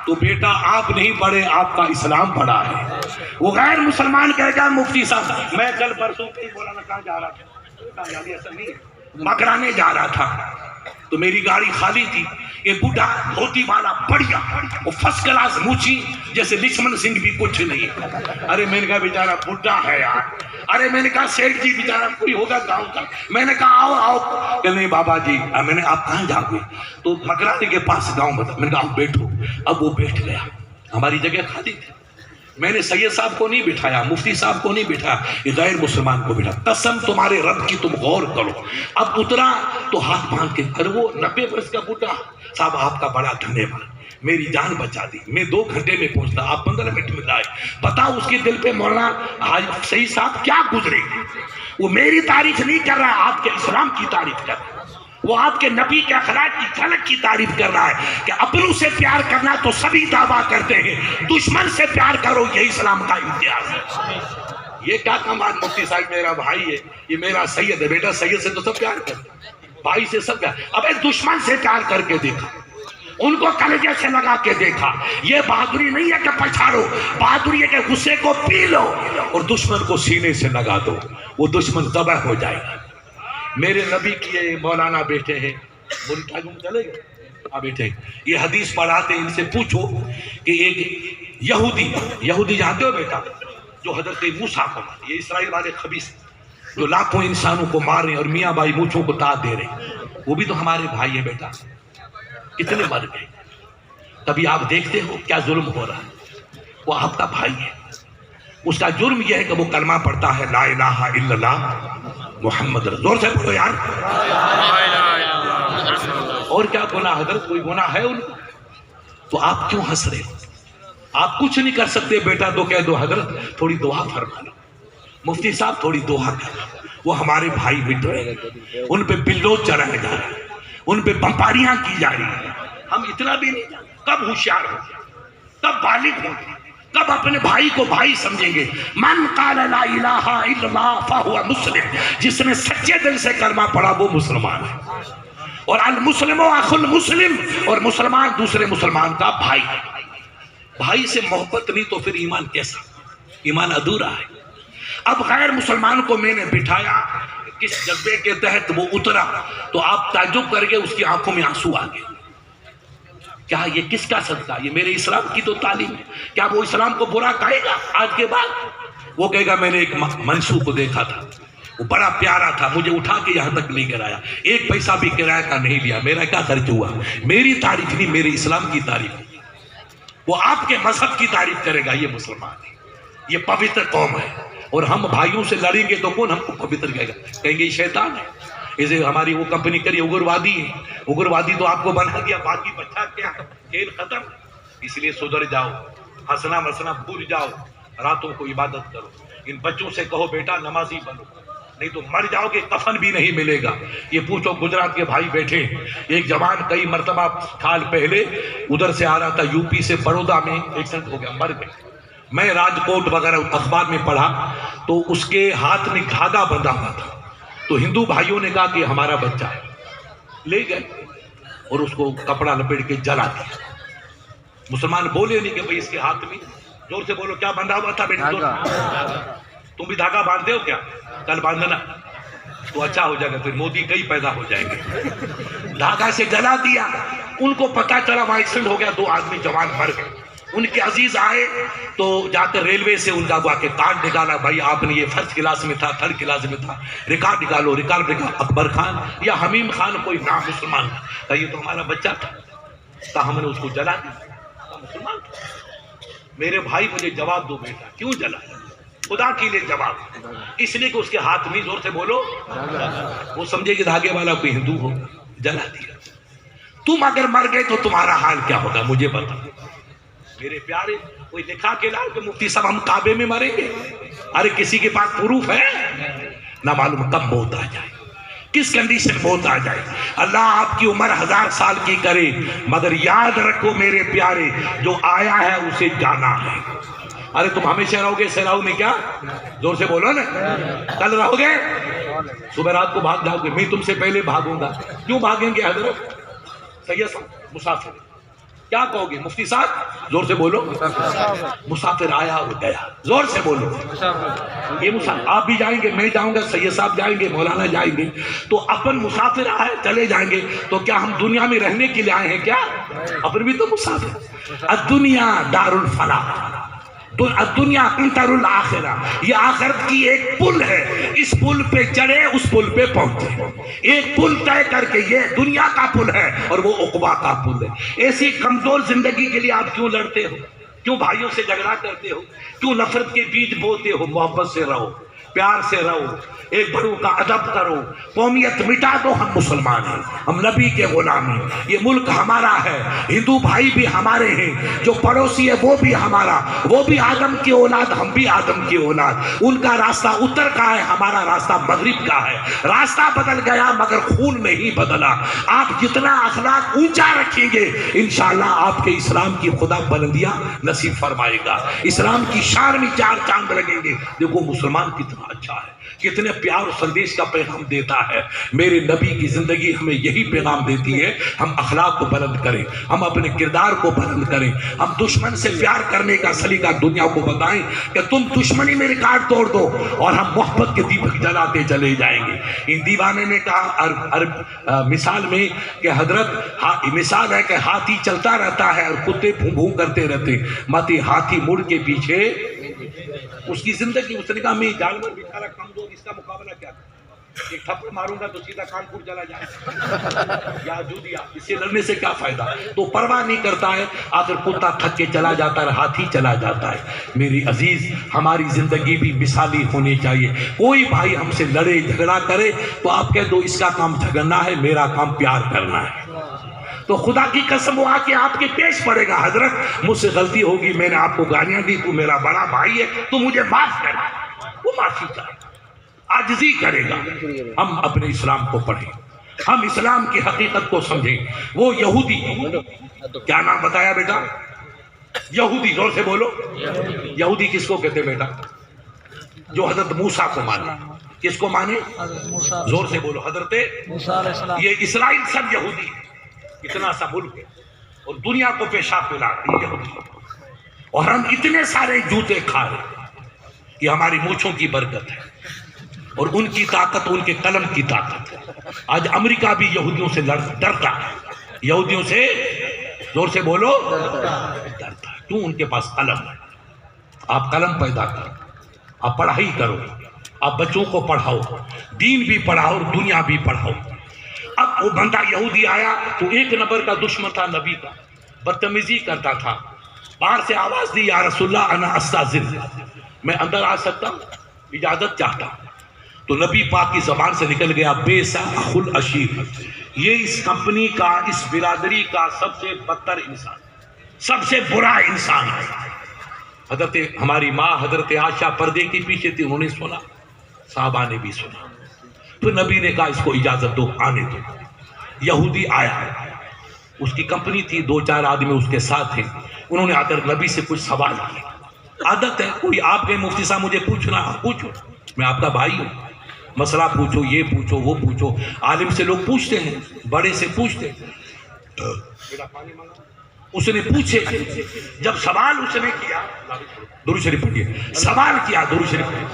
تو بیٹا آپ نہیں پڑھے، آپ کا اسلام پڑھا ہے۔ وہ غیر مسلمان کہے گا مفتی صاحب میں کل پرسوں کہیں مولانا کہاں جا رہا تھا، مکرانے جا رہا تھا، تو میری گاڑی خالی تھی، یہ بوڑھا دھوتی والا بڑھیا وہ فرسٹ کلاس موچی جیسے لکشمن سنگھ بھی کچھ نہیں۔ ارے میں نے کہا بیچارہ بوڑھا ہے یار، ارے میں نے کہا سیٹھ جی بیچارہ کوئی ہوگا گاؤں کا، میں نے کہا آؤ آؤ، کہ نہیں بابا جی، میں نے آپ کہاں جاؤ گے؟ تو مکرانے کے پاس گاؤں بتا، میں نے کہا آپ بیٹھو، اب وہ بیٹھ گیا، ہماری جگہ خالی تھی۔ میں نے سید صاحب کو نہیں بٹھایا، مفتی صاحب کو نہیں بٹھایا، یہ غیر مسلمان کو بٹھا۔ قسم تمہارے رب کی تم غور کرو۔ اب اترا تو ہاتھ باندھ کے کر، وہ 90 برس کا بوڑھا، صاحب آپ کا بڑا دھنیہ واد، میری جان بچا دی، میں 2 گھنٹے میں پہنچتا، آپ 15 منٹ میں لائے۔ بتاؤ اس کے دل پہ مولانا حاجی سعید صاحب کیا گزرے گی؟ وہ میری تعریف نہیں کر رہا ہے، آپ کے اسلام کی تعریف کر رہا ہے، وہ آپ کے نبی کے اخلاق کی جھلک کی تعریف کر رہا ہے کہ اپنوں سے پیار کرنا تو سبھی دعویٰ کرتے ہیں، دشمن سے پیار کرو یہی اسلام کا امتیاز ہے۔ یہ کیا کمال، مفتی صاحب میرا بھائی ہے، یہ میرا سید ہے، بیٹا سید سے تو سب پیار کرتے ہیں، بھائی سے سب پیار، اب ایک دشمن سے پیار کر کے دیکھا، ان کو کلیجے سے لگا کے دیکھا۔ یہ بہادری نہیں ہے کہ پچھاڑو، بہادری ہے کہ غصے کو پی لو اور دشمن کو سینے سے لگا دو، وہ دشمن ذبح ہو جائے گا۔ میرے نبی کی مولانا بیٹھے ہیں، چلے گئے آپ بیٹھے، یہ حدیث پڑھاتے ہیں، ان سے پوچھو کہ ایک یہودی جانتے ہو بیٹا، جو حضرت موسیٰ کو مارے، یہ اسرائیل والے خبیث جو لاکھوں انسانوں کو مار رہے ہیں اور میاں بھائی مونچھوں کو تاج دے رہے ہیں، وہ بھی تو ہمارے بھائی ہیں بیٹا، کتنے مر گئے؟ کبھی آپ دیکھتے ہو کیا ظلم ہو رہا ہے؟ وہ آپ کا بھائی ہے، اس کا جرم یہ ہے کہ وہ کلمہ پڑھتا ہے لا الہ الا اللہ محمد رسول، زور سے پڑھو یار، اور کیا گناہ حضرت، کوئی گناہ ہے ان کو؟ تو آپ کیوں ہنس رہے ہو؟ آپ کچھ نہیں کر سکتے بیٹا، تو کہہ دو حضرت تھوڑی دعا فرما لو، مفتی صاحب تھوڑی دعا کر لو، وہ ہمارے بھائی مٹ رہے ہیں، ان پہ بلڈوز چلائے جا رہے ہیں، ان پہ بمباریاں کی جا رہی ہیں، ہم اتنا بھی نہیں جانتے کب ہوشیار ہو گے، کب بالغ ہو گے، کب اپنے بھائی کو بھائی سمجھیں گے۔ من قال لا الہ الا اللہ فہو مسلم، جس نے سچے دل سے کلمہ پڑھا وہ مسلمان ہے، اور المسلم اخو المسلم، اور مسلمان دوسرے مسلمان کا بھائی ہے۔ بھائی سے محبت نہیں تو پھر ایمان کیسا؟ ایمان ادھورا ہے۔ اب غیر مسلمان کو میں نے بٹھایا، کس جذبے کے تحت وہ اترا، تو آپ تعجب کر کے اس کی آنکھوں میں آنسو آ گئے۔ کیا یہ کس کا صدقہ؟ یہ میرے اسلام کی تو تعلیم ہے۔ کیا وہ اسلام کو برا کہے گا آج کے بعد؟ وہ کہے گا میں نے ایک منشو کو دیکھا تھا، وہ بڑا پیارا تھا، مجھے اٹھا کے یہاں تک لے کر آیا، 1 پیسہ بھی کرایہ کا نہیں لیا، میرا کیا خرچ ہوا؟ میری تعریف نہیں، میرے اسلام کی تعریف۔ وہ آپ کے مذہب کی تعریف کرے گا، یہ مسلمان ہے، یہ پوتر قوم ہے، اور ہم بھائیوں سے لڑیں گے تو کون ہم کو پوتر کہے گا؟ کہیں گے یہ شیطان ہے، اسے ہماری وہ کمپنی کری اگروادی ہے، اگروادی تو آپ کو بنا دیا، باقی بچہ کیا، کھیل ختم۔ اس لیے سدھر جاؤ، ہنسنا مسنا بھول جاؤ، راتوں کو عبادت کرو، ان بچوں سے کہو بیٹا نمازی بنو، نہیں تو مر جاؤ گے، کفن بھی نہیں ملے گا۔ یہ پوچھو گجرات کے بھائی بیٹھے، ایک جوان کئی مرتبہ سال پہلے ادھر سے آ رہا تھا یو پی سے، بڑودہ میں ایکسیڈنٹ ہو گیا، مر گئے۔ میں راجکوٹ وغیرہ اخبار میں پڑھا تو اس کے ہاتھ میں دھاگا بندھا ہوا تھا، تو ہندو بھائیوں نے کہا کہ ہمارا بچہ ہے، لے گئے اور اس کو کپڑا لپیٹ کے جلا دیا۔ مسلمان بولے نہیں کہ بھئی اس کے ہاتھ میں، زور سے بولو کیا بندھا ہوا تھا بیٹا؟ تم بھی دھاگا باندھتے ہو کیا؟ کل باندھنا تو اچھا ہو جائے گا، پھر مودی کئی پیدا ہو جائیں گے۔ دھاگا سے جلا دیا، ان کو پتا چلا وہاں ایکسیڈنٹ ہو گیا، 2 آدمی جوان مر گئے۔ ان کے عزیز آئے تو جا کر ریلوے سے ان کا کے کارڈ نکالا، بھائی آپ نے یہ فرسٹ کلاس میں تھا، 3rd کلاس میں تھا، ریکارڈ نکالو، ریکارڈ نکالا، اکبر خان یا حمیم خان کوئی نام مسلمان تھا، یہ تو ہمارا بچہ تھا، تو ہم نے اس کو جلا دیا، مسلمان تھا۔ میرے بھائی مجھے جواب دو بیٹا، کیوں جلا؟ خدا کے لیے جواب، اس لیے کہ اس کے ہاتھ میں، زور سے بولو، وہ سمجھے کہ دھاگے والا کوئی ہندو ہو، جلا دیا۔ تم اگر مر گئے تو تمہارا حال کیا ہوگا مجھے بتا میرے پیارے۔ کوئی لکھا کے لائے کہ مفتی صاحب ہم کعبے میں مریں گے؟ ارے کسی کے پاس پروف ہے؟ نہ معلوم کب موت آ جائے، کس کنڈیشن موت آ جائے۔ اللہ آپ کی عمر 1000 سال کی کرے، مگر یاد رکھو میرے پیارے، جو آیا ہے اسے جانا ہے۔ ارے تم ہمیشہ رہو گے سیلاؤ میں کیا؟ زور سے بولو نا، کل رہو گے؟ صبح رات کو بھاگ جاؤ گے؟ میں تم سے پہلے بھاگوں گا۔ کیوں بھاگیں گے حضرت؟ سید صاحب مسافر، کیا کہو گے مفتی صاحب؟ زور سے بولو. مسافر آیا اور گیا. زور سے بولو. یہ مسافر آپ بھی جائیں گے، میں جاؤں گا، سید صاحب جائیں گے، مولانا جائیں گے، تو اپن مسافر آئے چلے جائیں گے. تو کیا ہم دنیا میں رہنے کے لیے آئے ہیں کیا؟ اپن بھی تو مسافر. الدنیا دار الفلاح، الدنیا انتر الآخرہ. یہ آخرت کی ایک پل ہے، اس پل پہ چڑھے اس پل پہ پہنچے. ایک پل طے کر کے یہ دنیا کا پل ہے اور وہ عقبہ کا پل ہے. ایسی کمزور زندگی کے لیے آپ کیوں لڑتے ہو؟ کیوں بھائیوں سے جھگڑا کرتے ہو؟ کیوں نفرت کے بیج بوتے ہو؟ محبت سے رہو، پیار سے رہو، ایک بڑوں کا ادب کرو. قومیت مٹا دو، ہم مسلمان ہیں، ہم نبی کے غلام ہیں. یہ ملک ہمارا ہے، ہندو بھائی بھی ہمارے ہیں، جو پڑوسی ہے وہ بھی ہمارا، وہ بھی آدم کی اولاد، ہم بھی آدم کی اولاد. ان کا راستہ اتر کا ہے، ہمارا راستہ مغرب کا ہے. راستہ بدل گیا مگر خون نہیں بدلا. آپ جتنا اخلاق اونچا رکھیں گے انشاءاللہ آپ کے اسلام کی خدا بلندیاں نصیب فرمائے گا. اسلام کی شان میں چار چاند لگیں گے. دیکھو مسلمان کتنا اچھا ہے، کتنے پیار و سندیش کا پیغام دیتا ہے. میرے نبی کی زندگی ہمیں یہی پیغام دیتی ہے، ہم اخلاق کو بلند کریں، ہم اپنے کردار کو بلند کریں، ہم دشمن سے پیار کرنے کا سلیقہ دنیا کو بتائیں کہ تم دشمنی میں ریکارڈ توڑ دو اور ہم محبت کے دیپک جلاتے چلے جائیں گے. ان دیوانے نے کہا مثال میں کہ حضرت مثال ہے کہ ہاتھی چلتا رہتا ہے اور کتے بھوں بھوں کرتے رہتے، ماتی ہاتھی مڑ کے پیچھے اس کی زندگی. اس نے کہا میں جانور بیچارہ کمزور، اس کا مقابلہ کیا کروں؟ ایک تھپڑ ماروں گا تو سیدھا کانپور چلا جائے یا جودیا، اس سے لڑنے سے کیا فائدہ؟ تو پرواہ نہیں کرتا ہے. آخر کتا تھک کے چلا جاتا ہے، ہاتھی چلا جاتا ہے. میری عزیز ہماری زندگی بھی مثالی ہونی چاہیے. کوئی بھائی ہم سے لڑے جھگڑا کرے تو آپ کہہ دو اس کا کام جھگڑنا ہے، میرا کام پیار کرنا ہے. تو خدا کی قسم وہ آ کے آپ کے پیش پڑے گا، حضرت مجھ سے غلطی ہوگی، میں نے آپ کو گالیاں دی، تو میرا بڑا بھائی ہے تو مجھے معاف کر. وہ معافی چاہے، عاجزی کرے گا. ہم اپنے اسلام کو پڑھیں، ہم اسلام کی حقیقت کو سمجھیں. وہ یہودی، کیا نام بتایا بیٹا؟ یہودی. زور سے بولو. یہودی کس کو کہتے بیٹا؟ جو حضرت موسیٰ کو مانے. کس کو مانے؟ زور سے بولو. حضرت موسیٰ علیہ السلام. یہ اسرائیل سب یہودی، اتنا سا ملک ہے اور دنیا کو پیشاب پلا رہی یہودی. اور ہم اتنے سارے جوتے کھا رہے. یہ ہماری مونچھوں کی برکت ہے اور ان کی طاقت، ان کے قلم کی طاقت ہے. آج امریکہ بھی یہودیوں سے ڈرتا ہے، یہودیوں سے، زور سے بولو، ڈرتا ہے. کیوں؟ ان کے پاس قلم ہے. آپ قلم پیدا کرو، آپ پڑھائی کرو، آپ بچوں کو پڑھاؤ، دین بھی پڑھاؤ اور دنیا بھی پڑھاؤ. اب وہ بندہ یہودی آیا تو ایک نمبر کا دشمن تھا نبی کا، بدتمیزی کرتا تھا. باہر سے آواز دی، یا رسول اللہ انا استاذن، میں اندر آ سکتا ہوں؟ اجازت چاہتا ہوں. تو نبی پاک کی زبان سے نکل گیا، بیسا اخ العشیر، یہ اس کمپنی کا، اس برادری کا سب سے بدتر انسان، سب سے برا انسان ہے. حضرت ہماری ماں حضرت عائشہ پردے کے پیچھے تھی، انہوں نے سنا، صحابہ نے بھی سنا. تو نبی نے کہا اس کو اجازت دو، آنے دو. یہودی آیا، اس کی کمپنی تھی، 2-4 آدمی اس کے ساتھ تھے. انہوں نے آ کر نبی سے کچھ سوال کیا. عادت ہے کوئی آپ کے مفتی صاحب مجھے پوچھنا، پوچھو، میں آپ کا بھائی ہوں، مسئلہ پوچھو، یہ پوچھو وہ پوچھو. عالم سے لوگ پوچھتے ہیں، بڑے سے پوچھتے ہیں. اس نے پوچھے، جب سوال اس نے کیا، درود شریف پڑھیے، سوال کیا، درود شریف پڑھیے.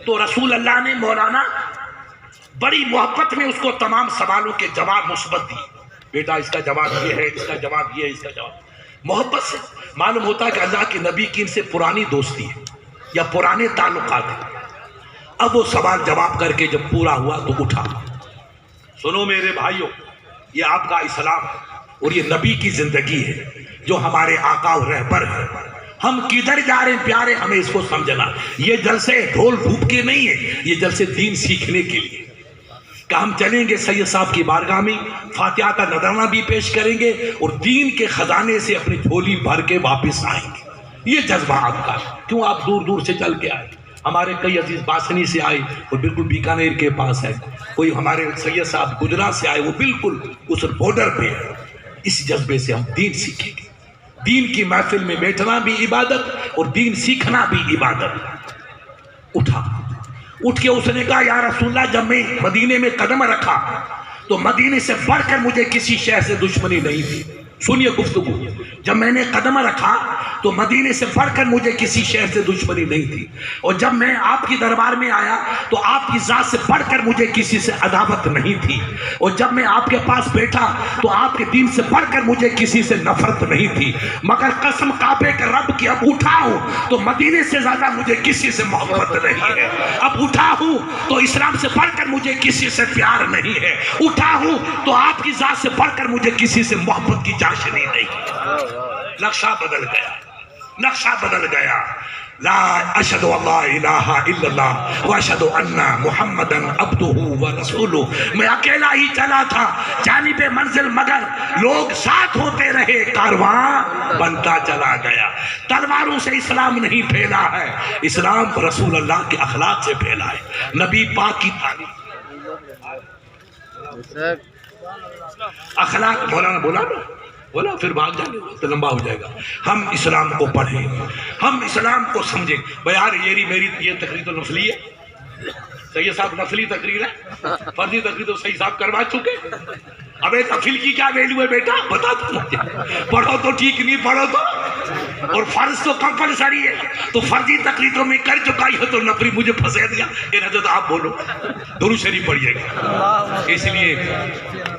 تو رسول اللہ نے مولانا بڑی محبت میں اس کو تمام سوالوں کے جواب مثبت دیے. بیٹا اس کا جواب یہ ہے، اس کا جواب یہ ہے، اس کا جواب. محبت سے معلوم ہوتا ہے کہ اللہ کے نبی کی ان سے پرانی دوستی ہے یا پرانے تعلقات ہیں. اب وہ سوال جواب کر کے جب پورا ہوا تو اٹھا. سنو میرے بھائیوں، یہ آپ کا اسلام ہے اور یہ نبی کی زندگی ہے جو ہمارے آقا و رہبر ہے. ہم کدھر جا رہے ہیں پیارے، ہمیں اس کو سمجھنا. یہ جلسے ڈھول دھوپ کے نہیں ہیں، یہ جلسے دین سیکھنے کے لیے. کہ ہم چلیں گے سید صاحب کی بارگاہ میں، فاتحہ کا نذرانہ بھی پیش کریں گے اور دین کے خزانے سے اپنی جھولی بھر کے واپس آئیں گے. یہ جذبہ آپ کا. کیوں آپ دور دور سے چل کے آئے؟ ہمارے کئی عزیز باسنی سے آئے، وہ بالکل بیکانیر کے پاس ہے. کوئی ہمارے سید صاحب گجرات سے آئے، وہ بالکل اس بارڈر پہ ہے. اس جذبے سے ہم دین سیکھیں گے. دین کی محفل میں بیٹھنا بھی عبادت اور دین سیکھنا بھی عبادت. اٹھا اٹھ کے اس نے کہا یا رسول اللہ جب میں مدینے میں قدم رکھا تو مدینے سے بڑھ کر مجھے کسی شہر سے دشمنی نہیں تھی. سنیے گفتگو, جب میں نے قدم رکھا تو مدینے سے بڑھ کر مجھے کسی شہر سے دشمنی نہیں تھی, اور جب میں آپ کی دربار میں آیا تو آپ کی ذات سے بڑھ کر مجھے کسی سے عداوت نہیں تھی, اور جب میں آپ کے پاس بیٹھا تو آپ کے دین سے بڑھ کر مجھے کسی سے نفرت نہیں تھی, مگر قسم کعبے کے رب کی اب اٹھا ہوں تو مدینے سے زیادہ مجھے کسی سے محبت نہیں ہے, اب اٹھا ہوں تو اسلام سے بڑھ کر مجھے کسی سے پیار نہیں ہے, اٹھا ہوں تو آپ کی ذات سے بڑھ کر مجھے کسی سے محبت کی چاشنی نہیں. نقشہ بدل گیا, نقشہ بدل گیا. لا اشہد اللہ الہ الا اللہ واشہد ان محمدا عبدہ ورسولہ. میں اکیلا ہی چلا تھا جانب منزل, مگر لوگ ساتھ ہوتے رہے, کارواں بنتا چلا گیا. تلواروں سے اسلام نہیں پھیلا ہے, اسلام رسول اللہ کے اخلاق سے پھیلا ہے. نبی پاک کی تعلیم اخلاق, مولانا بولا پھر بھاگ جائیں گے, وقت لمبا ہو جائے گا. ہم اسلام کو پڑھیں, ہم اسلام کو سمجھیں. بھائی یار میری یہ تقریر تو نفلی ہے, سید صاحب نفلی تقریر ہے, فرضی تقریر تو سید صاحب کروا چکے. ابے نفل کی کیا ویلیو ہے بیٹا بتا تو مجھے, پڑھو تو ٹھیک نہیں پڑھو تو, اور فرض تو کمپلسری ہے, تو فرضی تقریر تو میں کر چکا ہی ہوں تو نفلی مجھے پھنسے دیا. حضرت آپ بولو, درود شریف پڑھیے گا. اس لیے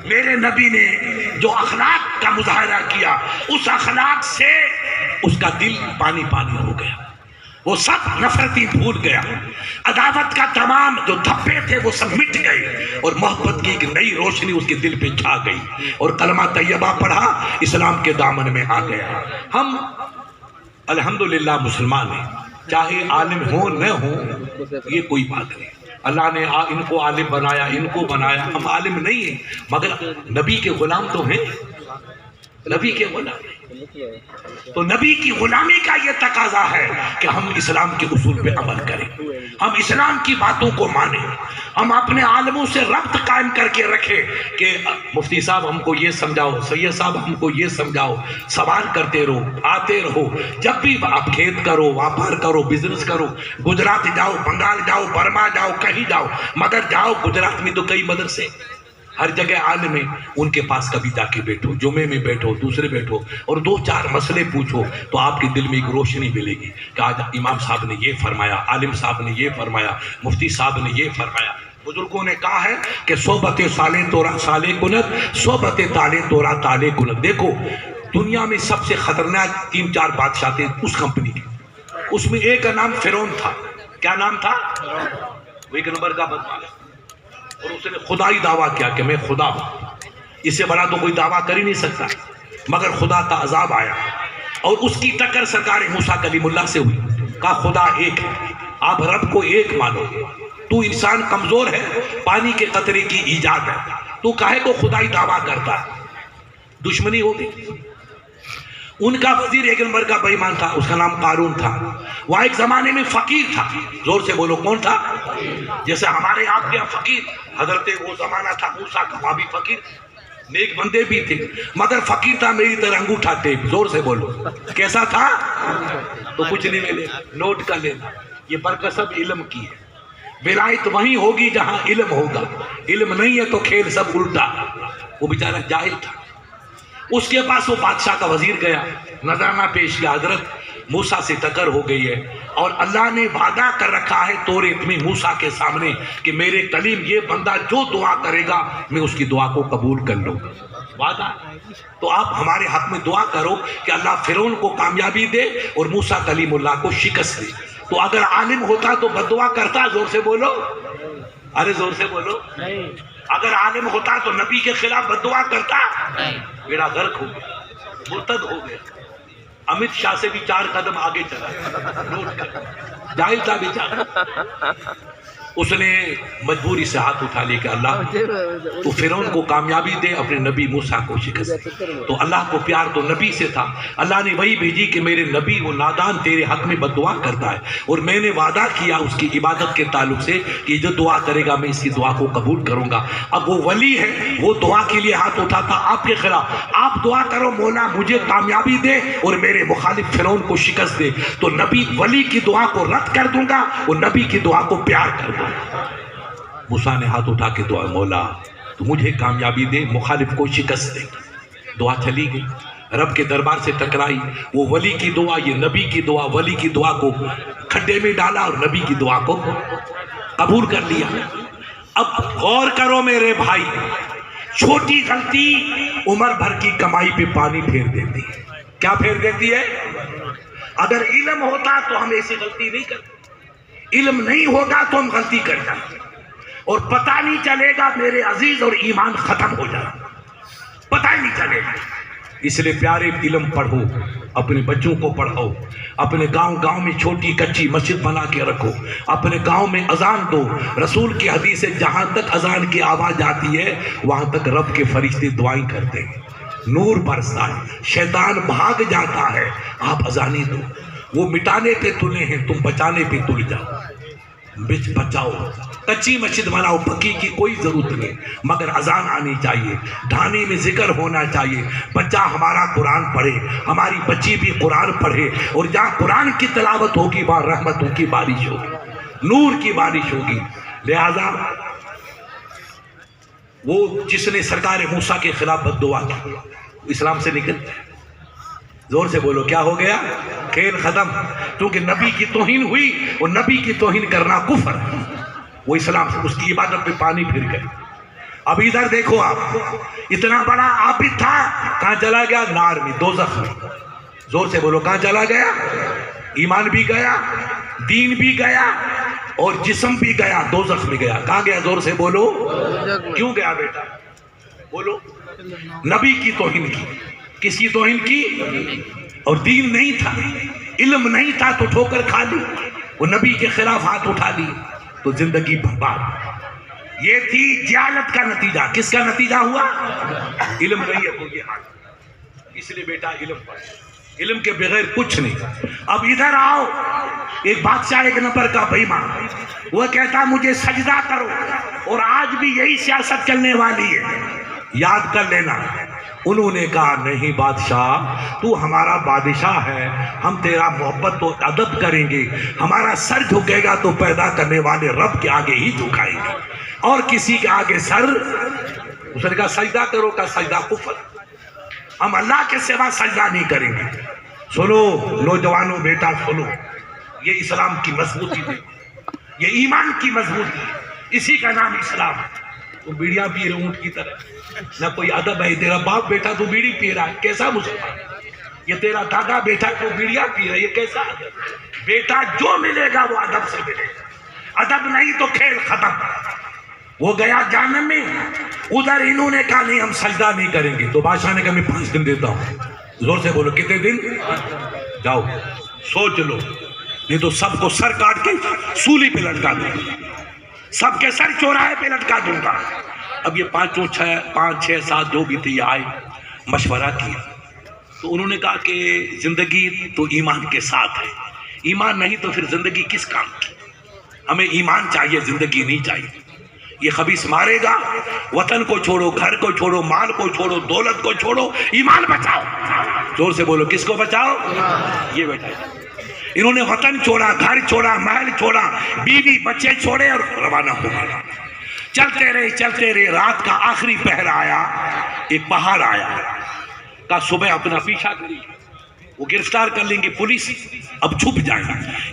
میرے نبی نے جو اخلاق کا مظاہرہ کیا, اس اخلاق سے اس کا دل پانی پانی ہو گیا, وہ سب نفرتی بھول گیا, عداوت کا تمام جو دھبے تھے وہ سب مٹ گئے, اور محبت کی ایک نئی روشنی اس کے دل پہ چھا گئی, اور کلمہ طیبہ پڑھا, اسلام کے دامن میں آ گیا. ہم الحمدللہ مسلمان ہیں, چاہے عالم ہوں نہ ہوں یہ کوئی بات نہیں. اللہ نے ان کو عالم بنایا, ان کو بنایا, ہم عالم نہیں ہیں مگر نبی کے غلام تو ہیں, نبی کے غلام ہیں. تو نبی کی غلامی کا یہ تقاضا ہے کہ ہم اسلام کے اصول پہ عمل کریں, ہم اسلام کی باتوں کو مانیں, ہم اپنے عالموں سے ربط قائم کر کے رکھیں کہ مفتی صاحب ہم کو یہ سمجھاؤ, سید صاحب ہم کو یہ سمجھاؤ. سوال کرتے رہو, آتے رہو, جب بھی آپ کھیت کرو, واپار کرو, بزنس کرو, گجرات جاؤ, بنگال جاؤ, برما جاؤ, کہیں جاؤ, مگر جاؤ گجرات میں تو کئی مدرسے, ہر جگہ عالم ہے, ان کے پاس کبھی جا کے بیٹھو, جمعے میں بیٹھو, دوسرے بیٹھو, اور 2-4 مسئلے پوچھو تو آپ کے دل میں ایک روشنی ملے گی کہ آج امام صاحب نے یہ فرمایا, عالم صاحب نے یہ فرمایا, مفتی صاحب نے یہ فرمایا. بزرگوں نے کہا ہے کہ صحبت سالے تورا سالے کنت, صحبت تالے تورا تالے کنت. دیکھو دنیا میں سب سے خطرناک 3-4 بادشاہ تھے اس کمپنی کے, اس میں ایک کا نام فرعون تھا. کیا نام تھا؟ وہ 1 نمبر کا بدمعاش, اور اس نے خدائی دعویٰ کیا کہ میں خدا ہوں. اس سے بڑا تو کوئی دعویٰ کر ہی نہیں سکتا, مگر خدا کا عذاب آیا, اور اس کی ٹکر سرکار موسیٰ کلیم اللہ سے ہوئی. کہا خدا ایک ہے, آپ رب کو ایک مانو, تو انسان کمزور ہے, پانی کے قطرے کی ایجاد ہے, تو کاہے کو خدائی دعویٰ کرتا ہے. دشمنی ہو گئی. ان کا وزیر 1 نمبر کا بے ایمان تھا, اس کا نام قارون تھا. وہ ایک زمانے میں فقیر تھا. زور سے بولو کون تھا؟ جیسے ہمارے آپ کے فقیر حضرت وہ زمانہ تھا موسیٰ کا, وہاں بھی فقیر, نیک بندے بھی تھے, مگر فقیر تھا میری طرح انگوٹھا ٹیپ. زور سے بولو کیسا تھا؟ تو کچھ نہیں ملے, نوٹ کر لینا, یہ برکت سب علم کی ہے. ولایت وہیں ہوگی جہاں علم ہوگا, علم نہیں ہے تو کھیل سب الٹا. وہ بیچارہ جاہل تھا. اس کے پاس وہ بادشاہ کا وزیر گیا, نذرانہ پیش کیا, حضرت موسیٰ سے ٹکر ہو گئی ہے, اور اللہ نے وعدہ کر رکھا ہے توریت میں موسیٰ کے سامنے کہ میرے کلیم یہ بندہ جو دعا کرے گا میں اس کی دعا کو قبول کر لوں گا. وعدہ, تو آپ ہمارے حق میں دعا کرو کہ اللہ فرعون کو کامیابی دے اور موسیٰ کلیم اللہ کو شکست دے. تو اگر عالم ہوتا تو بددعا کرتا؟ زور سے بولو, ارے زور سے بولو. اگر عالم ہوتا تو نبی کے خلاف بددعا کرتا؟ میرا غرق ہو گیا, مرتد ہو گیا. امت شاہ سے بھی 4 قدم آگے چلا, نوٹ کر, جاہل تھا بیچارہ. اس نے مجبوری سے ہاتھ اٹھا لیا کہ اللہ تو فرعون کو کامیابی دے, اپنے نبی موسیٰ کو شکست دے. تو اللہ کو پیار تو نبی سے تھا, اللہ نے وہی بھیجی کہ میرے نبی وہ نادان تیرے حق میں بددعا کرتا ہے, اور میں نے وعدہ کیا اس کی عبادت کے تعلق سے کہ جو دعا کرے گا میں اس کی دعا کو قبول کروں گا. اب وہ ولی ہے, وہ دعا کے لیے ہاتھ اٹھاتا آپ کے خلاف, آپ دعا کرو مولا مجھے کامیابی دے اور میرے مخالف فرعون کو شکست دے, تو نبی ولی کی دعا کو رد کر دوں گا اور نبی کی دعا کو پیار کر دوں گا. موسیٰ نے ہاتھ اٹھا کے دعا، مولا تو مجھے کامیابی دے، مخالف کو شکست دے۔ دعا چلی گئی، رب کے دربار سے ٹکرائی، وہ ولی کی دعا، یہ نبی کی دعا، ولی کی دعا کو کھڈے میں ڈالا اور نبی کی دعا کو قبول کر لیا۔ اب غور کرو میرے بھائی، چھوٹی غلطی عمر بھر کی کمائی پہ پانی پھیر دیتی ہے۔ کیا پھیر دیتی ہے؟ اگر علم ہوتا تو ہم ایسی غلطی نہیں کرتے، علم نہیں ہوگا تو ہم غلطی کر جاتے اور پتہ نہیں چلے گا میرے عزیز، اور ایمان ختم ہو جائے، پتہ ہی نہیں چلے گا۔ اس لیے پیارے علم پڑھو، اپنے بچوں کو پڑھاؤ، اپنے گاؤں میں چھوٹی کچی مسجد بنا کے رکھو، اپنے گاؤں میں اذان دو۔ رسول کی حدیث ہے جہاں تک اذان کی آواز آتی ہے وہاں تک رب کے فرشتے دعائیں کرتے ہیں، نور برستا ہے، شیطان بھاگ جاتا ہے۔ آپ اذانی دو، وہ مٹانے پہ تلے ہیں، تم بچانے پہ تل جاؤ، بچاؤ۔ کچی مسجد بناؤ، پکی کی کوئی ضرورت نہیں، مگر اذان آنی چاہیے، ڈھانی میں ذکر ہونا چاہیے، بچہ ہمارا قرآن پڑھے، ہماری بچی بھی قرآن پڑھے، اور جہاں قرآن کی تلاوت ہوگی وہاں رحمتوں کی بارش ہوگی، نور کی بارش ہوگی۔ لہذا وہ جس نے سرکار موسیٰ کے خلاف بد دعا کی اسلام سے نکل، زور سے بولو کیا ہو گیا؟ کھیل ختم، کیونکہ نبی کی توہین ہوئی، اور نبی کی توہین کرنا کفر، وہ اسلام سے، اس کی عبادت پہ پانی پھر گئے۔ اب ادھر دیکھو، آپ اتنا بڑا عابد تھا، کہاں چلا گیا؟ نار میں، دوزخ میں۔ زور سے بولو کہاں چلا گیا؟ ایمان بھی گیا، دین بھی گیا، اور جسم بھی گیا، دوزخ میں گیا۔ کہاں گیا؟ زور سے بولو کیوں گیا بیٹا؟ بولو، نبی کی توہین کی۔ کس کی توہین کی؟ اور دین نہیں تھا، علم نہیں تھا تو ٹھوکر کھا لی، وہ نبی کے خلاف ہاتھ اٹھا لی تو زندگی برباد۔ یہ تھی جہالت کا نتیجہ۔ کس کا نتیجہ ہوا؟ علم نہیں ہے تو یہ حال۔ اس لیے بیٹا علم پڑھ، علم کے بغیر کچھ نہیں۔ اب ادھر آؤ، ایک بادشاہ ایک نمبر کا بے ایمان، وہ کہتا مجھے سجدہ کرو، اور آج بھی یہی سیاست چلنے والی ہے، یاد کر لینا۔ انہوں نے کہا نہیں بادشاہ، تو ہمارا بادشاہ ہے، ہم تیرا محبت و ادب کریں گے، ہمارا سر جھکے گا تو پیدا کرنے والے رب کے آگے ہی جھکائیں گے، اور کسی کے آگے سر۔ اس نے کہا سجدہ کرو، کا سجدہ کفر، ہم اللہ کے سوا سجدہ نہیں کریں گے۔ سنو نوجوانوں، بیٹا سنو، یہ اسلام کی مضبوطی ہے، یہ ایمان کی مضبوطی ہے، اسی کا نام اسلام۔ تو بیڑیاں پی رہے اونٹ کی طرح، نہ کوئی ادب ہے۔ تیرا باپ بیٹا تو بیڑی پی رہا ہے، کیسا مسلمان؟ یہ تیرا دادا بیٹا تو بیڑیاں پی رہا ہے، یہ کیسا ادب؟ بیٹا جو ملے گا وہ ادب سے ملے گا، ادب نہیں تو کھیل ختم۔ وہ گیا جہنم میں، ادھر انہوں نے کہا نہیں ہم سجدہ نہیں کریں گے، تو بادشاہ نے کہا میں 5 دن دیتا ہوں۔ زور سے بولو کتنے دن؟ جاؤ سوچ لو، نہیں تو سب کو سر کاٹ کے سولی پہ لٹکا دوں گا، سب کے سر چوراہے پہ لٹکا دوں گا۔ اب یہ 5 6 7 جو بھی تھے یہ آئے، مشورہ کیا، تو انہوں نے کہا کہ زندگی تو ایمان کے ساتھ ہے، ایمان نہیں تو پھر زندگی کس کام کی؟ ہمیں ایمان چاہیے، زندگی نہیں چاہیے۔ یہ خبیث مارے گا، وطن کو چھوڑو، گھر کو چھوڑو، مال کو چھوڑو، دولت کو چھوڑو، ایمان بچاؤ۔ زور سے بولو کس کو بچاؤ؟ یہ بیٹا، انہوں نے وطن چھوڑا، گھر چھوڑا، محل چھوڑا، بیوی بچے چھوڑے اور روانہ ہو گئے۔ چلتے رہے، رات کا آخری پہر آیا، ایک پہاڑ آیا، کہا صبح اپنا پیچھا کری، وہ گرفتار کر لیں گے پولیس، اب چھپ جائیں۔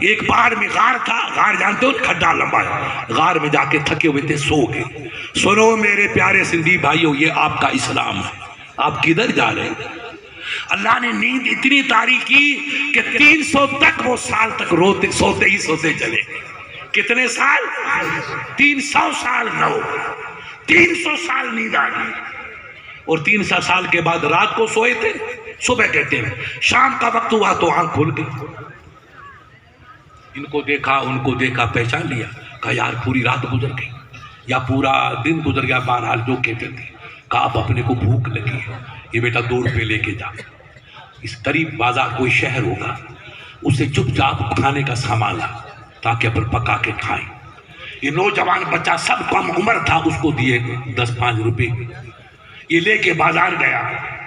ایک پہاڑ میں غار تھا، غار جانتے ہو کھڈا لمبا ہے، غار میں جا کے تھکے ہوئے تھے، سو گئے۔ سنو میرے پیارے سندھی بھائیو، یہ آپ کا اسلام ہے، آپ کدھر جا رہے ہیں؟ اللہ نے نیند اتنی تاریخ کی کہ 300 تک وہ سال تک روتے سوتے چلے۔ کتنے سال؟ 300 سال نہ ہو، 300 سال نیند آ گئی، اور 300 سال کے بعد رات کو سوئے تھے، صبح کہتے ہیں شام کا وقت ہوا تو آنکھ کھل گئی۔ ان کو دیکھا، ان کو دیکھا، پہچان لیا، کہا یار پوری رات گزر گئی یا پورا دن گزر گیا، بہرحال جو کہتے تھے۔ کہا اب اپنے کو بھوک لگی ہے، یہ بیٹا 2 روپے لے کے جا، اس قریب بازار کوئی شہر ہوگا، اسے چپ چاپ کھانے کا سامان لا تاکہ اپن پکا کے کھائیں۔ یہ نوجوان بچہ سب کم عمر تھا، اس کو دیے 10 5 روپے، یہ لے کے بازار گیا،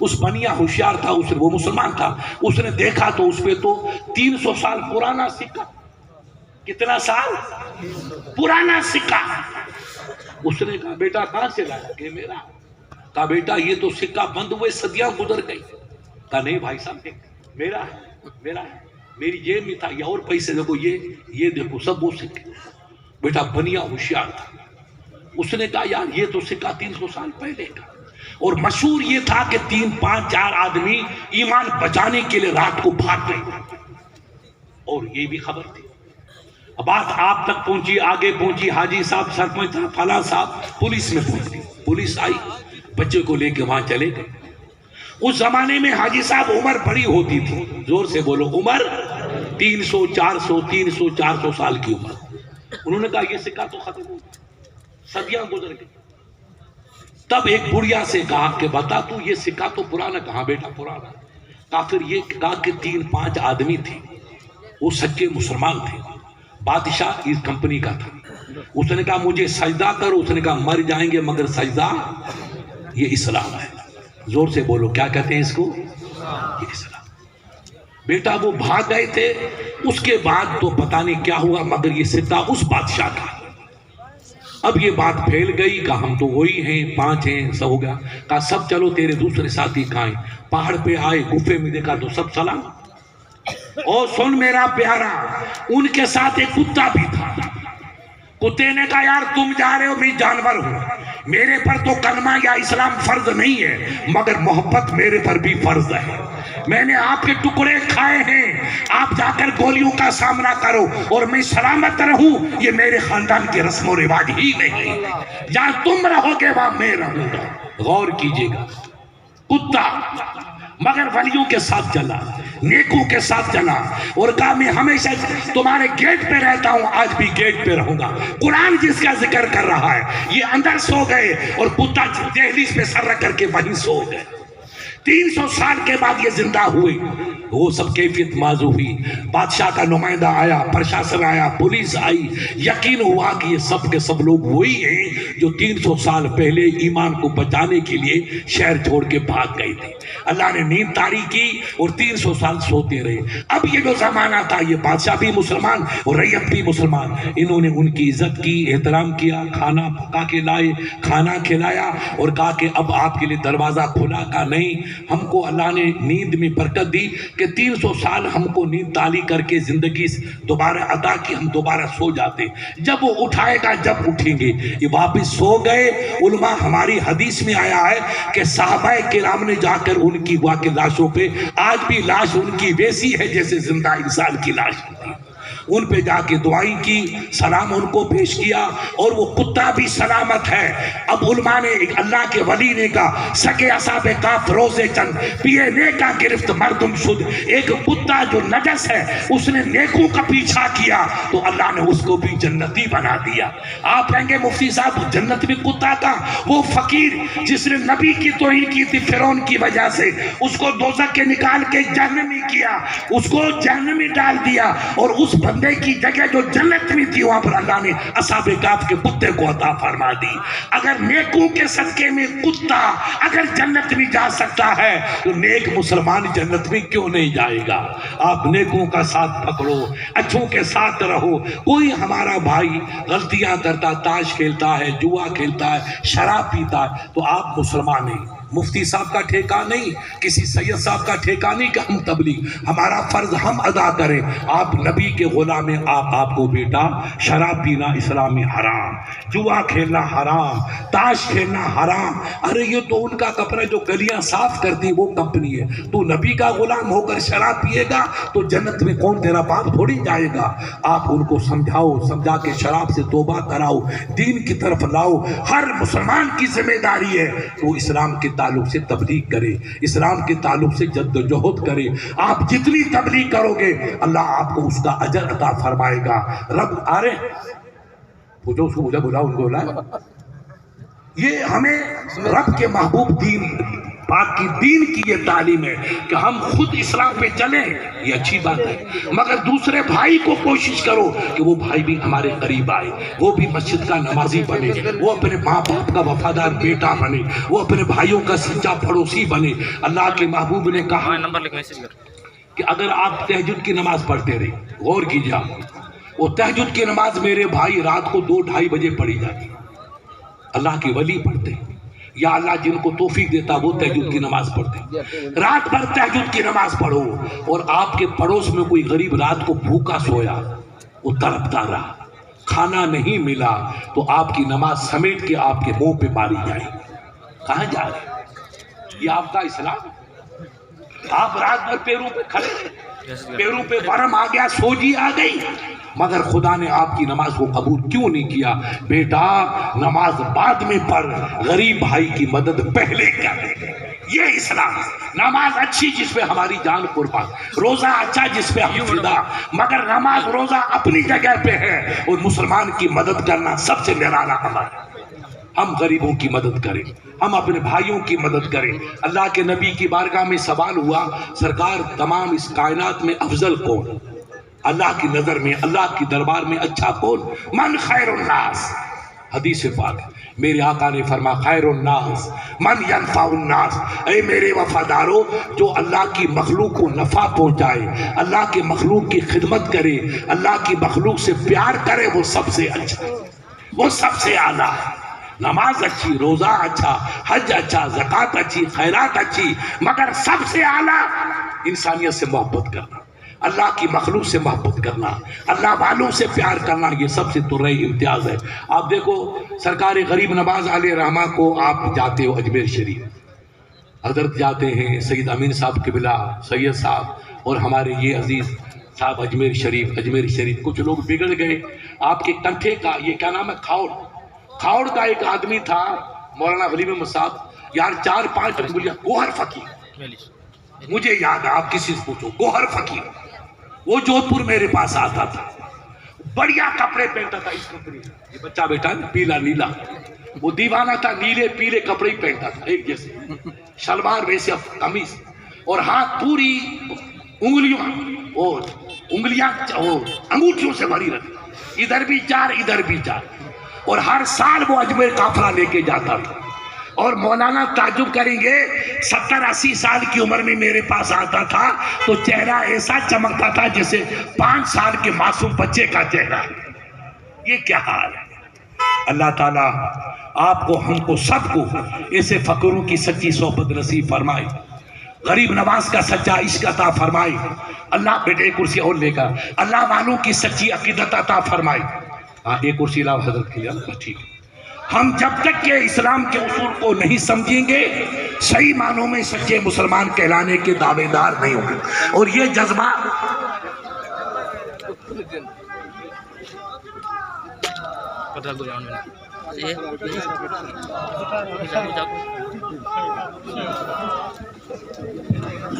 اس بنیا ہوشیار تھا، وہ مسلمان تھا. اس نے دیکھا تو اس پہ تو 300 سال پرانا سکہ. کتنا سال پرانا سکہ. اس نے کہا بیٹا کہاں سے لایا؟ کہ میرا. کہا بیٹا یہ تو سکہ بند ہوئے صدیاں گزر گئی. کہا نہیں بھائی صاحب میرا ہے، میرا ہے، میری جیب میں تھا. یہ اور پیسے دیکھو، یہ دیکھو سب وہ سکے. بیٹا بنیا ہوشیار تھا. اس نے کہا یار یہ تو سکہ 300 سال پہلے کا. اور مشہور یہ تھا کہ 3 5 4 آدمی ایمان بچانے کے لیے رات کو بھاگ گئے. اور یہ بھی خبر تھی. بات آپ تک پہنچی، آگے پہنچی. حاجی صاحب سرپنچ تھا، فلاں صاحب پولیس میں پہنچی. پولیس آئی، بچے کو لے کے وہاں چلے گئے. اس زمانے میں حاجی صاحب عمر بڑی ہوتی تھی. زور سے بولو، عمر 300 400 سال کی عمر. انہوں نے کہا یہ سکہ تو ختم ہو گیا، صدیاں گزر گئی. تب ایک بڑھیا سے کہا کہ بتا تو یہ سکہ تو پرانا. کہاں بیٹا پرانا. کہا پھر یہ کہا کہ 3 5 آدمی تھے، وہ سچے مسلمان تھے. بادشاہ اس کمپنی کا تھا. اس نے کہا مجھے سجدہ کرو. اس نے کہا مر جائیں گے مگر سجدہ. یہ اسلام ہے. زور سے بولو کیا کہتے ہیں اس کو؟ یہ اسلام. بیٹا وہ بھاگ گئے تھے. اس کے بعد تو پتہ نہیں کیا ہوا مگر یہ سکہ اس بادشاہ کا. اب یہ بات پھیل گئی کہ ہم تو وہی ہیں، 5 ہیں، سب ہو گیا. کہا سب چلو تیرے دوسرے ساتھی کہاں ہیں؟ پہاڑ پہ آئے، گفے میں دیکھا تو سب سلام. اور سن میرا پیارا، ان کے ساتھ ایک کتا بھی تھا. کتے نے کہا یار تم جا رہے ہو، میں جانور ہوں، میرے پر تو کلمہ یا اسلام فرض نہیں ہے مگر محبت میرے پر بھی فرض ہے. میں نے آپ کے ٹکڑے کھائے ہیں، آپ جا کر گولیوں کا سامنا کرو اور میں سلامت رہوں. یہ میرے خاندان کے رسم و رواج ہی نہیں. جہاں تم رہو گے وہاں میں رہوں گا. غور کیجئے گا. کتا مگر ولیوں کے ساتھ چلا، نیکوں کے ساتھ چلا. اور کہا میں ہمیشہ تمہارے گیٹ پہ رہتا ہوں، آج بھی گیٹ پہ رہوں گا. قرآن جس کا ذکر کر رہا ہے. یہ اندر سو گئے اور کتا دہلیز پہ سر رکھ کر کے وہیں سو گئے. 300 سال کے بعد یہ زندہ ہوئے. وہ سب کیفیت معذو ہوئی. بادشاہ کا نمائندہ آیا، پرشاسن آیا، پولیس آئی. یقین ہوا کہ یہ سب کے سب لوگ وہی ہیں جو 300 سال پہلے ایمان کو بچانے کے لیے شہر چھوڑ کے بھاگ گئے تھے. اللہ نے نیند طاری کی اور 300 سال سوتے رہے. اب یہ جو زمانہ تھا، یہ بادشاہ بھی مسلمان اور رعیت بھی مسلمان. انہوں نے ان کی عزت کی، احترام کیا، کھانا پکا کے لائے، کھانا کھلایا اور کہا کہ اب آپ کے لیے دروازہ کھلا. کا نہیں، ہم کو اللہ نے نیند میں برکت دی کہ 300 سال ہم کو نیند تالی کر کے زندگی دوبارہ عطا کی، ہم دوبارہ سو جاتے. جب وہ اٹھائے گا جب اٹھیں گے. یہ واپس سو گئے. علماء ہماری حدیث میں آیا ہے کہ صحابہ کرام نے جا کر ان کی واقع لاشوں پہ، آج بھی لاش ان کی ویسی ہے جیسے زندہ انسان کی لاش ہوتی. ان پہ جا کے دعائیں کی، سلام ان کو پیش کیا اور وہ کتا بھی سلامت ہے. اب علماء نے ایک اللہ کے ولی نے کہا سکے اصحاب کاف روزے چند پیے نیکا گرفت مردم شد. ایک کتا جو نجس ہے اس نے نیکوں کا پیچھا کیا تو اللہ نے اس کو بھی جنتی بنا دیا. آپ کہیں گے مفتی صاحب جنت میں کتا کا؟ وہ فقیر جس نے نبی کی توہین کی تھی فرعون کی وجہ سے، اس کو دوزخ کے نکال کے جہنم میں کیا، اس کو جہنم میں ڈال دیا. اور اس بندے کی جگہ جو جنت میں تھی وہاں پر اللہ نے اصحاب کہف کے کتے کو عطا فرما دی. اگر نیکوں کے صدقے میں کتا اگر جنت میں جا سکتا ہے تو نیک مسلمان جنت میں کیوں نہیں جائے گا؟ آپ نیکوں کا ساتھ پکڑو، اچھوں کے ساتھ رہو. کوئی ہمارا بھائی غلطیاں کرتا، تاش کھیلتا ہے، جوا کھیلتا ہے، شراب پیتا ہے تو آپ مسلمان ہیں. مفتی صاحب کا ٹھیکہ نہیں، کسی سید صاحب کا ٹھیکہ نہیں کہ ہم تبلیغ. ہمارا فرض ہم ادا کریں. آپ نبی کے غلام ہیں. آپ کو بیٹا شراب پینا اسلام میں حرام، جوا کھیلنا حرام، تاش کھیلنا حرام. ارے یہ تو ان کا کپڑا جو گلیاں صاف کرتی وہ کمپنی ہے. تو نبی کا غلام ہو کر شراب پیے گا تو جنت میں کون تیرا باپ تھوڑی جائے گا. آپ ان کو سمجھاؤ، سمجھا کے شراب سے توبہ کراؤ، دین کی طرف لاؤ. ہر مسلمان کی ذمہ داری ہے وہ اسلام کے تعلق سے تبلیغ کرے، اسلام کے تعلق سے جد و جہد کرے. آپ جتنی تبلیغ کرو گے اللہ آپ کو اس کا اجر عطا فرمائے گا. رب آ رہے پوچھو اس کو، مجھے بلاؤ ان کو بلاؤ. یہ ہمیں رب کے محبوب دین پاک کی دین کی یہ تعلیم ہے کہ ہم خود اسلام پہ چلیں، یہ اچھی بات ہے، مگر دوسرے بھائی کو کوشش کرو کہ وہ بھائی بھی ہمارے قریب آئے، وہ بھی مسجد کا نمازی بنے، وہ اپنے ماں باپ کا وفادار بیٹا بنے، وہ اپنے بھائیوں کا سچا پڑوسی بنے۔ اللہ کے محبوب نے کہا کہ اگر آپ تہجد کی نماز پڑھتے رہے، غور کیجئے آپ، وہ تہجد کی نماز میرے بھائی رات کو 2-2:30 بجے پڑھی جاتی، اللہ کے ولی پڑھتے ہیں، یا اللہ جن کو توفیق دیتا وہ تہجد کی نماز پڑھتے، رات بھر تہجد کی نماز پڑھو، اور آپ کے پڑوس میں کوئی غریب رات کو بھوکا سویا، وہ تڑپتا رہا، کھانا نہیں ملا، تو آپ کی نماز سمیٹ کے آپ کے منہ پہ ماری جائے گی۔ کہاں جا رہے؟ یہ آپ کا اسلام؟ آپ رات بھر پیروں پہ کھڑے، پیروں پہ ورم آ گیا، سوجی آ گئی، مگر خدا نے آپ کی نماز کو قبول کیوں نہیں کیا؟ بیٹا نماز بعد میں پڑھ، غریب بھائی کی مدد پہلے کر، یہ اسلام۔ نماز اچھی جس پہ ہماری جان قربان، روزہ اچھا جس پہ ہم فدا، مگر نماز روزہ اپنی جگہ پہ ہے، اور مسلمان کی مدد کرنا سب سے نرالا عمل ہے۔ ہم غریبوں کی مدد کریں، ہم اپنے بھائیوں کی مدد کریں۔ اللہ کے نبی کی بارگاہ میں سوال ہوا، سرکار تمام اس کائنات میں افضل کون؟ اللہ کی نظر میں، اللہ کی دربار میں اچھا کون؟ من خیر الناس، حدیث پاک، میرے آقا نے فرما خیر الناس من ینفع الناس، اے میرے وفاداروں، جو اللہ کی مخلوق کو نفع پہنچائے، اللہ کی مخلوق کی خدمت کرے، اللہ کی مخلوق سے پیار کرے، وہ سب سے اچھا، وہ سب سے اعلیٰ ہے۔ نماز اچھی، روزہ اچھا، حج اچھا، زکوٰۃ اچھی، خیرات اچھی، مگر سب سے اعلیٰ انسانیت سے محبت کرنا، اللہ کی مخلوق سے محبت کرنا، اللہ والوں سے پیار کرنا، یہ سب سے ترئی امتیاز ہے۔ آپ دیکھو سرکار غریب نواز علیہ رحمہ کو آپ جاتے ہو اجمیر شریف، حضرت جاتے ہیں، سید امین صاحب قبلہ، سید صاحب اور ہمارے یہ عزیز صاحب اجمیر شریف، کچھ لوگ بگڑ گئے۔ آپ کے کنٹھے کا یہ کیا نام ہے، کھاؤڑ کا ایک آدمی تھا، مولانا غلیم احمد صاحب، یار 4-5 انگلیاں، گوہر فقیر، مجھے یاد ہے، آپ کسی سے پوچھو، گوہر فقیر، وہ جودھ پور میرے پاس آتا تھا، بڑھیا کپڑے پہنتا تھا، اس کپڑے یہ بچہ بیٹا پیلا نیلا، وہ دیوانہ تھا، نیلے پیلے کپڑے ہی پہنتا تھا ایک جیسے، شلوار ویسے قمیص، اور ہاتھ پوری انگلیاں انگوٹھیوں سے بھری رہتی، ادھر بھی 4 ادھر بھی 4، اور ہر سال وہ اجمیر قافلہ لے کے جاتا تھا۔ اور مولانا تعجب کریں گے، 70-80 سال کی عمر میں میرے پاس آتا تھا تو چہرہ ایسا چمکتا تھا جیسے 5 سال کے معصوم بچے کا چہرہ۔ یہ کیا حال ہے؟ اللہ تعالیٰ آپ کو، ہم کو، سب کو ایسے فقیروں کی سچی صحبت نصیب فرمائے، غریب نواز کا سچا عشق عطا فرمائے، اللہ بیٹے کرسی اور لے کر اللہ والوں کی سچی عقیدت عطا فرمائے۔ ایک کرسی لاؤ حضرت کے لیے، ٹھیک ہے۔ ہم جب تک کہ اسلام کے اصول کو نہیں سمجھیں گے، صحیح معنوں میں سچے مسلمان کہلانے کے دعوے دار نہیں ہوں گے، اور یہ جذبہ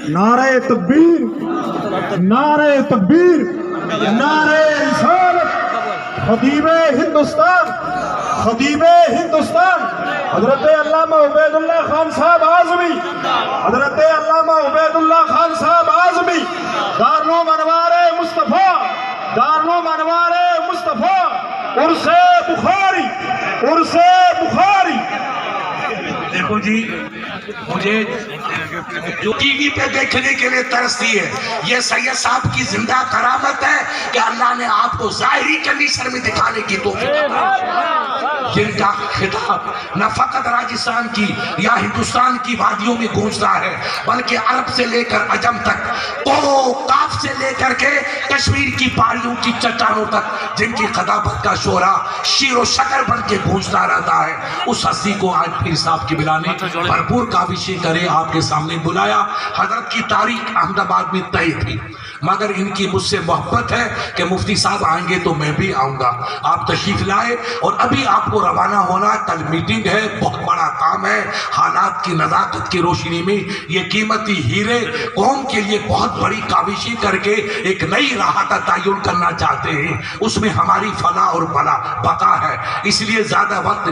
نعرہ تکبیر، نعرہ تکبیر، نعرہ رسالت، خطیب ہندوستان، خطیب ہندوستان حضرت علامہ عبید اللہ خان صاحب اعظمی، حضرت علامہ عبید اللہ خان صاحب اعظمی، دارالعلوم انوار مصطفیٰ، دارالعلوم انوار مصطفیٰ، عرس بخاری، عرس بخاری۔ دیکھو جی، مجھے جو ٹی وی پہ دیکھنے کے لیے ترستی ہے، یہ سید صاحب کی زندہ کرامت ہے کہ اللہ نے آپ کو ظاہری کنڈیشن میں دکھانے کی توفیق عطا، جن کا خطاب نہ فقط راجستھان کی یا ہندوستان کی وادیوں میں گونجتا ہے، بلکہ عرب سے لے کر عجم تک، کاف سے لے کر کے کشمیر کی پہاڑیوں کی چٹانوں تک، جن کی خطابت کا شعرا شیر و شکر بن کے گونجتا رہتا ہے، اس ہستی کو آج پیر صاحب کی بلا نے بھرپور کاوشیں کرے آپ کے سامنے بلایا۔ حضرت کی تاریخ احمد آباد میں طے تھی، مگر ان کی مجھ سے محبت ہے کہ مفتی صاحب آئیں گے تو میں بھی آؤں گا۔ آپ تشریف لائے، اور ابھی آپ کو روانہ ہونا، کل میٹنگ ہے، بہت بڑا کام ہے، حالات کی نزاکت کی روشنی میں یہ قیمتی ہیرے قوم کے لیے بہت بڑی کاوشیں کر کے ایک نئی راہ کا تعین کرنا چاہتے ہیں، اس میں ہماری فلاح اور بقا ہے۔ اس لیے زیادہ وقت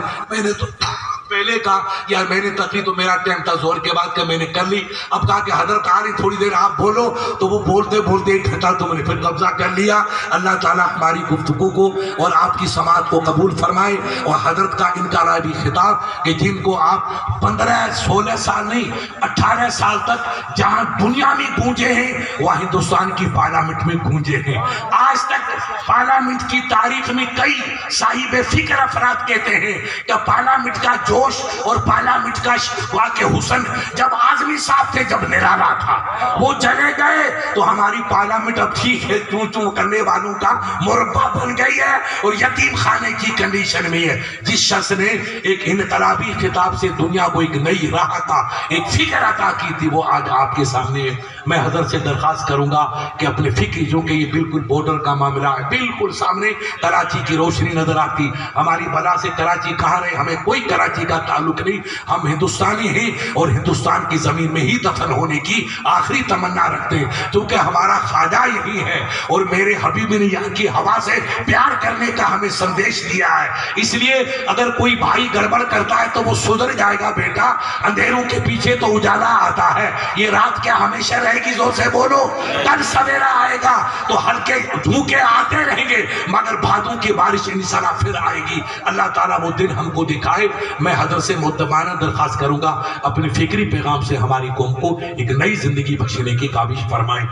پہلے کہا یار میں نے تقریر تو میرا ٹائم تھا زور کے بعد کہ میں نے کر لی. اب کہا کہ حضرت آ رہی تھوڑی دیر آپ بولو, تو وہ بولتے بولتے ایک گھنٹہ تو میں نے پھر قبضہ کر لیا. اللہ تعالیٰ ہماری گفتگو کو اور آپ کی سماعت کو قبول فرمائے. اور حضرت کا انقلابی خطاب کہ جن کو آپ 15-16 سال نہیں 18 سال تک جہاں دنیا میں گونجے ہیں وہاں ہندوستان کی پارلیمنٹ میں گونجے ہیں. آج تک پارلیمنٹ کی تاریخ میں کئی صاحب فکر افراد کہتے ہیں کہ پارلیمنٹ کا جوش اور پارلیمنٹ کا واقع حسن جب اعظمی صاحب تھے, جب نرالا تھا, وہ چلے گئے تو ہماری پارلیمنٹ اب ٹھیک ہے چوں چوں کرنے والوں کا مربع بن گئی ہے اور یتیم خانے کی کنڈیشن میں ہے. جس شخص نے ایک انقلابی خطاب سے دنیا کو ایک نئی راہ کا ایک فکر عطا کی تھی وہ آج آپ کے سامنے ہے. میں حضرت سے درخواست کروں گا کہ اپنے فکر جو کہ یہ بالکل بارڈر کا معاملہ ہے, بالکل سامنے کراچی کی روشنی نظر آتی. ہماری بلا سے کراچی کہاں رہے, ہمیں کوئی کراچی کا تعلق نہیں, ہم ہندوستانی ہیں اور ہندوستان کی زمین میں ہی دفن ہونے کی آخری تمنا رکھتے ہیں کیونکہ ہمارا خواجہ یہی ہے اور میرے حبیب نے یہاں کی ہوا سے پیار کرنے کا ہمیں سندیش دیا ہے. اس لیے اگر کوئی بھائی گڑبڑ کرتا ہے تو وہ سدھر جائے گا بیٹا, اندھیروں کے پیچھے تو اجالا آتا ہے. یہ رات کیا ہمیشہ رہے گی, زور سے بولو, کل سویرا آئے گا تو ہلکے دھوکے آتے رہیں گے مگر بھادوں کی بارش انشاءاللہ پھر آئے گی. اللہ تعالیٰ وہ دن ہم کو دکھائے. میں حضرت سے مؤدبانہ درخواست کروں گا اپنے فکری پیغام سے ہماری قوم کو ایک نئی زندگی بخشنے کی کاوش فرمائیں.